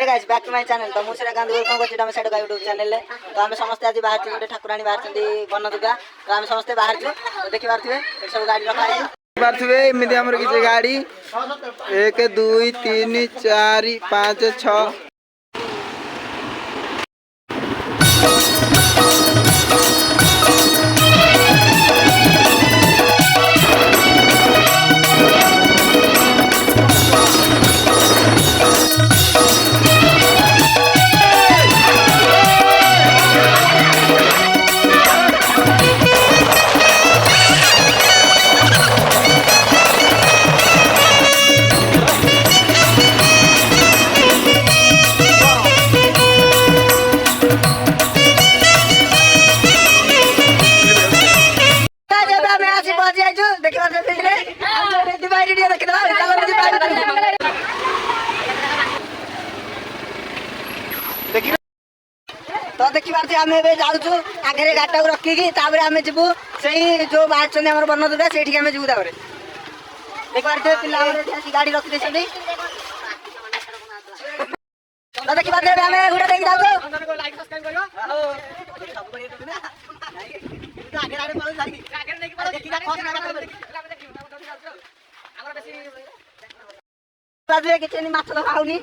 Hey guys back to my channel. तो मुझे गांधी कौन करछि हम सेड यूट्यूब चैनल ले। तो हम समस्त आज बाहर गोटे ठाकुराणी बाहर छथि बन दुर्गा। तो हम समस्त बाहर छु तो देखि पारथिबे सब गाड़ी रखा है पारथिबे एमिति हमर किछ गाड़ी 1 2 3 4 5 6 तो देखी पार्थे आम जाऊँ आगे गाड़ी रखिकी आम जीवु से जो बाहर आम बन दुर्गा से आम जीवु देखी पार्थे पिला गाड़ी रखी तो देखी पार्थे आम गुड़ा देखी जाऊँ किसी माछ तो खाऊनी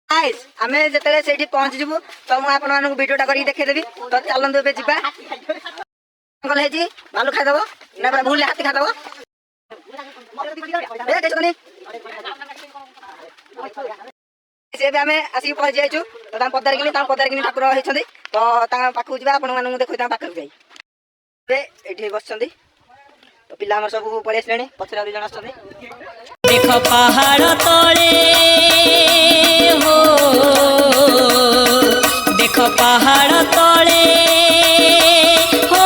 आम जिते से पहुँच जीवु तो मुझे भिडियोटा कर देखेदेवी। तो चलतु ए जा भालू खाईदेव ना भूल हाथी खाईदेव आम आसिक पहुँची जाइए। तो पदार कि ठाकुर होती तो पाखक जा आप देखो पाखक जाइए बस तो पिला सब पलि आसे पचर जन आस देख पहाड़ तले हो देख पहाड़ तले हो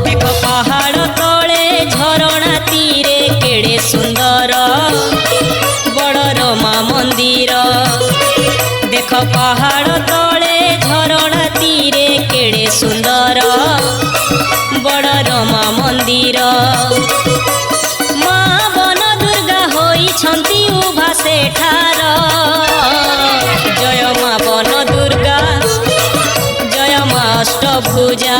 देख पहाड़ तले झरणा तीरे केड़े सुंदर बड़ रमा मंदिर देख पहाड़ तले झरणा तीरे केड़े सुंदर बड़ रमा मंदिर माँ बन दुर्गा होई छंती उभा सेठार जय माँ बन दुर्गा जय माँ अष्टभुजा।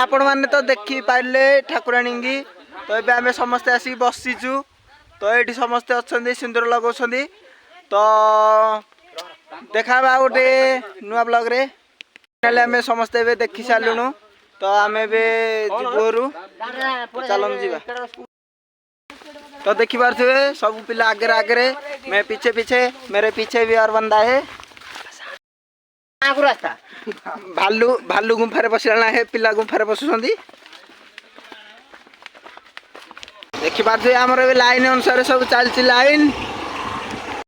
आपण माने तो देखि पाइले ठाकुराणी की। तो एबे आमे समस्ते आसी बसिचु तो एठी समस्ते अछंदी सुंदर लगौछंदी। तो देखा बा गोटे नुआ ब्लॉग रे नाले आमे समस्ते एबे देखि सालुनु। तो आमे बे जिबोरु चलन जीवा। तो देखि पारथिबे सब पिला आगे आगे मैं पीछे पीछे मेरे पीछे भी और बंदा है रास्ता भालू भालू गुंफारे बसला है पिला गुंफारे बसुछंदी। देखि पारथिबे हमर लाइन अनुसार सब चलछि लाइन।